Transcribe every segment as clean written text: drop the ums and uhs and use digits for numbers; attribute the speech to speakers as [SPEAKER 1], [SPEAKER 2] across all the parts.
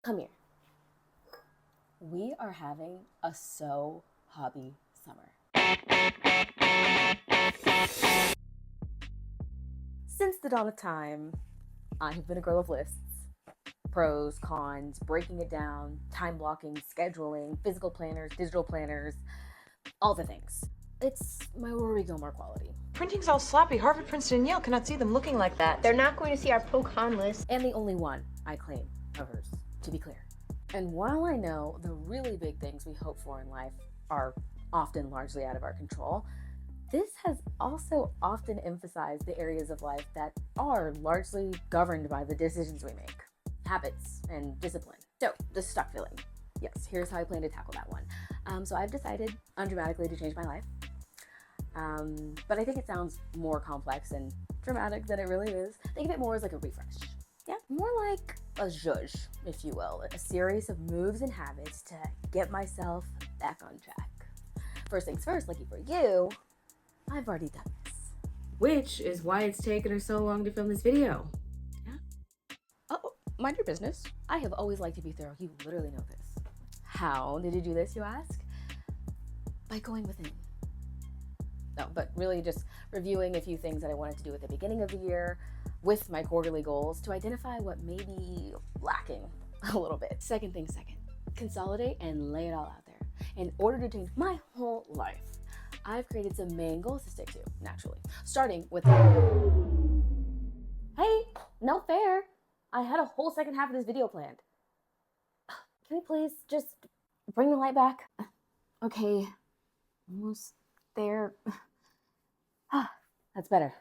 [SPEAKER 1] Come here. We are having a so hobby summer. Since the dawn of time, I have been a girl of lists. Pros, cons, breaking it down, time blocking, scheduling, physical planners, digital planners, all the things. It's my Rory Gilmore quality.
[SPEAKER 2] Printing's all sloppy. Harvard, Princeton, and Yale cannot see them looking like that.
[SPEAKER 3] They're not going to see our pro-con list.
[SPEAKER 1] And the only one I claim of hers, to be clear. And while I know the really big things we hope for in life are often largely out of our control, this has also often emphasized the areas of life that are largely governed by the decisions we make, habits, and discipline. So, the stuck feeling. Yes, here's how I plan to tackle that one. So I've decided undramatically to change my life. But I think it sounds more complex and dramatic than it really is. Think of it more as like a refresh. Yeah, more like a zhuzh, if you will. A series of moves and habits to get myself back on track. First things first, lucky for you, I've already done this.
[SPEAKER 4] Which is why it's taken her so long to film this video.
[SPEAKER 1] Oh, mind your business. I have always liked to be thorough. You literally know this. How did you do this, you ask? By going within. No, but really just reviewing a few things that I wanted to do at the beginning of the year with my quarterly goals to identify what may be lacking a little bit. Second thing second, consolidate and lay it all out there. In order to change my whole life, I've created some main goals to stick to, naturally. Starting with, hey, no fair. I had a whole second half of this video planned. Can we please just bring the light back? Okay, almost there. That's better.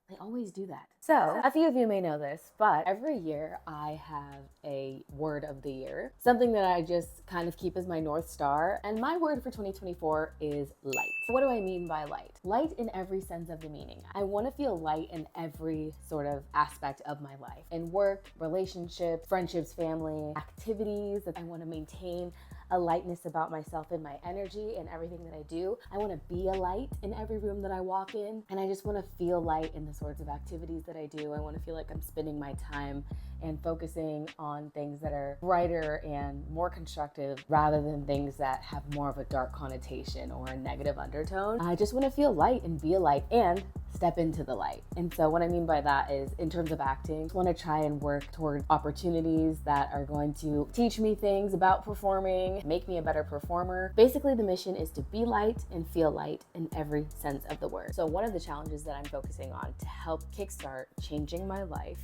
[SPEAKER 1] They always do that. So, a few of you may know this, but every year I have a word of the year, something that I just kind of keep as my North Star. And my word for 2024 is light. What do I mean by light? Light in every sense of the meaning. I want to feel light in every sort of aspect of my life. In work, relationships, friendships, family, activities. I want to maintain a lightness about myself and my energy and everything that I do. I want to be a light in every room that I walk in, and I just want to feel light in the sorts of activities that I do. I want to feel like I'm spending my time and focusing on things that are brighter and more constructive rather than things that have more of a dark connotation or a negative undertone. I just want to feel light and be a light and step into the light. And so what I mean by that is, in terms of acting, I want to try and work toward opportunities that are going to teach me things about performing, make me a better performer. Basically, the mission is to be light and feel light in every sense of the word. So one of the challenges that I'm focusing on to help kickstart changing my life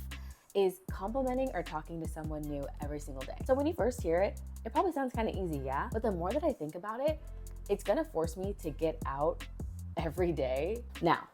[SPEAKER 1] is complimenting or talking to someone new every single day. So when you first hear it, it probably sounds kind of easy, yeah? But the more that I think about it, it's gonna force me to get out every day. Now,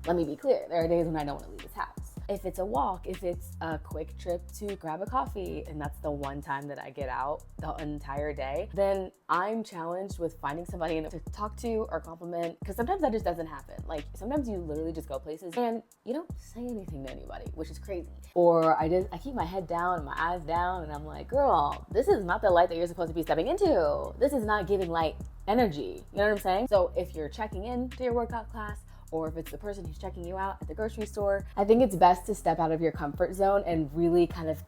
[SPEAKER 1] let me be clear, there are days when I don't want to leave this house. If it's a walk, if it's a quick trip to grab a coffee, and that's the one time that I get out the entire day, then I'm challenged with finding somebody to talk to or compliment, because sometimes that just doesn't happen. Like, sometimes you literally just go places and you don't say anything to anybody, which is crazy. Or I keep my head down and my eyes down, and I'm like, girl, this is not the light that you're supposed to be stepping into. This is not giving light energy. You know what I'm saying? So if you're checking in to your workout class, or if it's the person who's checking you out at the grocery store, I think it's best to step out of your comfort zone and really kind of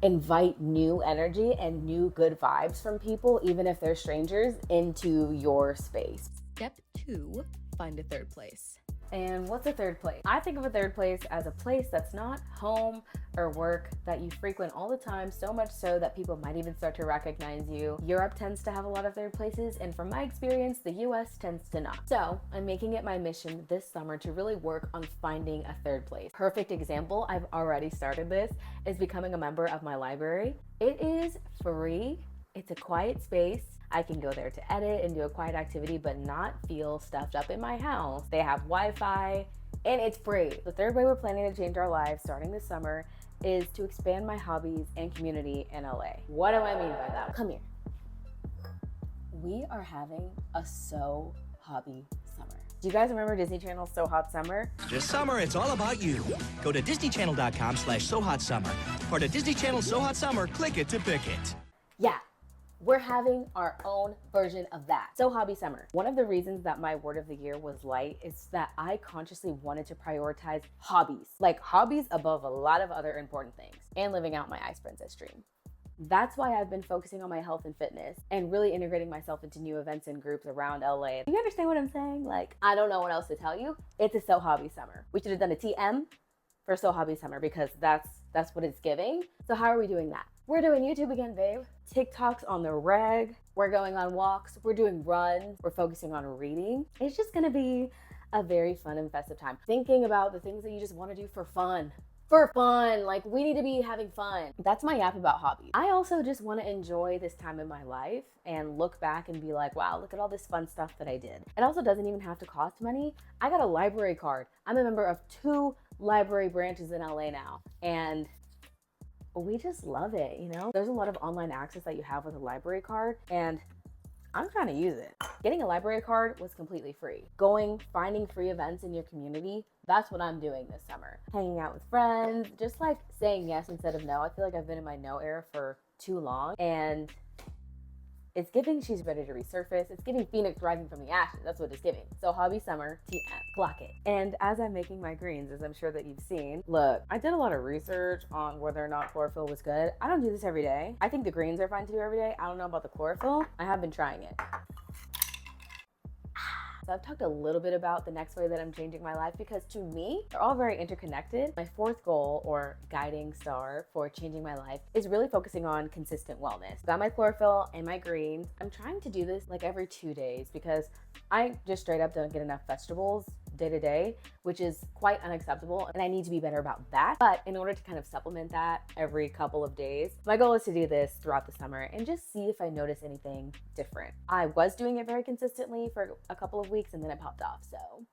[SPEAKER 1] invite new energy and new good vibes from people, even if they're strangers, into your space.
[SPEAKER 5] Step 2, find a third place.
[SPEAKER 1] And what's a third place? I think of a third place as a place that's not home or work, that you frequent all the time, so much so that people might even start to recognize you. Europe tends to have a lot of third places, and from my experience, the US tends to not. So I'm making it my mission this summer to really work on finding a third place. Perfect example, I've already started this, is becoming a member of my library. It is free. It's a quiet space. I can go there to edit and do a quiet activity, but not feel stuffed up in my house. They have Wi-Fi, and it's free. The third way we're planning to change our lives starting this summer is to expand my hobbies and community in LA. What do I mean by that? Come here. We are having a So Hobby Summer. Do you guys remember Disney Channel's So Hot Summer?
[SPEAKER 6] This summer, it's all about you. Go to disneychannel.com/SoHotSummer. For the Disney Channel So Hot Summer, click it to pick it.
[SPEAKER 1] Yeah. We're having our own version of that. So Hobby Summer. One of the reasons that my word of the year was light is that I consciously wanted to prioritize hobbies. Like hobbies above a lot of other important things. And living out my Ice Princess dream. That's why I've been focusing on my health and fitness and really integrating myself into new events and groups around LA. Do you understand what I'm saying? Like, I don't know what else to tell you. It's a So Hobby Summer. We should have done a TM for So Hobby Summer because that's what it's giving. So how are we doing that? We're doing YouTube again, babe. TikTok's on the reg. We're going on walks. We're doing runs. We're focusing on reading. It's just gonna be a very fun and festive time. Thinking about the things that you just wanna do for fun. For fun, like we need to be having fun. That's my app about hobbies. I also just wanna enjoy this time in my life and look back and be like, wow, look at all this fun stuff that I did. It also doesn't even have to cost money. I got a library card. I'm a member of 2 library branches in LA now. And we just love it, you know? There's a lot of online access that you have with a library card, and I'm trying to use it. Getting a library card was completely free. Finding free events in your community, that's what I'm doing this summer. Hanging out with friends, just like saying yes instead of no. I feel like I've been in my no era for too long, and it's giving she's ready to resurface. It's giving Phoenix rising from the ashes. That's what it's giving. So Hobby Summer, TM, clock it. And as I'm making my greens, as I'm sure that you've seen, look, I did a lot of research on whether or not chlorophyll was good. I don't do this every day. I think the greens are fine to do every day. I don't know about the chlorophyll. I have been trying it. So I've talked a little bit about the next way that I'm changing my life because to me, they're all very interconnected. My 4th goal or guiding star for changing my life is really focusing on consistent wellness. Got my chlorophyll and my greens. I'm trying to do this like every 2 days because I just straight up don't get enough vegetables day to day, which is quite unacceptable. And I need to be better about that. But in order to kind of supplement that every couple of days, my goal is to do this throughout the summer and just see if I notice anything different. I was doing it very consistently for a couple of weeks and then it popped off. So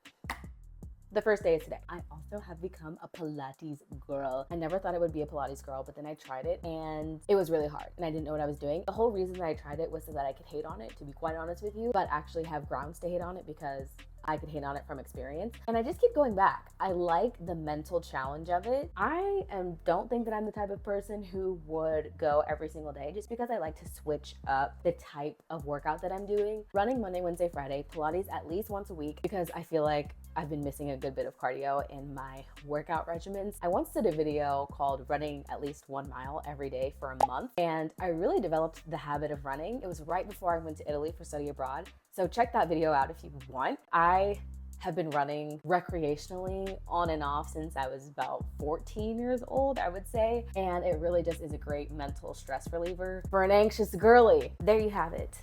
[SPEAKER 1] the first day is today. I also have become a Pilates girl. I never thought I would be a Pilates girl, but then I tried it and it was really hard and I didn't know what I was doing. The whole reason that I tried it was so that I could hate on it, to be quite honest with you, but actually have grounds to hate on it because I could hate on it from experience. And I just keep going back. I like the mental challenge of it. I don't think that I'm the type of person who would go every single day just because I like to switch up the type of workout that I'm doing. Running Monday, Wednesday, Friday, Pilates at least once a week because I feel like I've been missing a good bit of cardio in my workout regimens. I once did a video called running at least 1 mile every day for a month, and I really developed the habit of running. It was right before I went to Italy for study abroad. So check that video out if you want. I have been running recreationally on and off since I was about 14 years old, I would say. And it really just is a great mental stress reliever for an anxious girly. There you have it.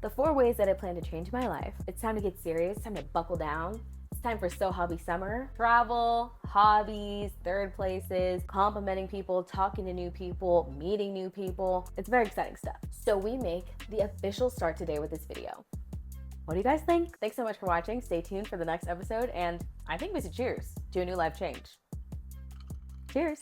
[SPEAKER 1] The 4 ways that I plan to change my life. It's time to get serious, time to buckle down. It's time for So Hobby Summer. Travel, hobbies, 3rd places, complimenting people, talking to new people, meeting new people. It's very exciting stuff. So we make the official start today with this video. What do you guys think? Thanks so much for watching. Stay tuned for the next episode, and I think we should cheers to a new life change. Cheers.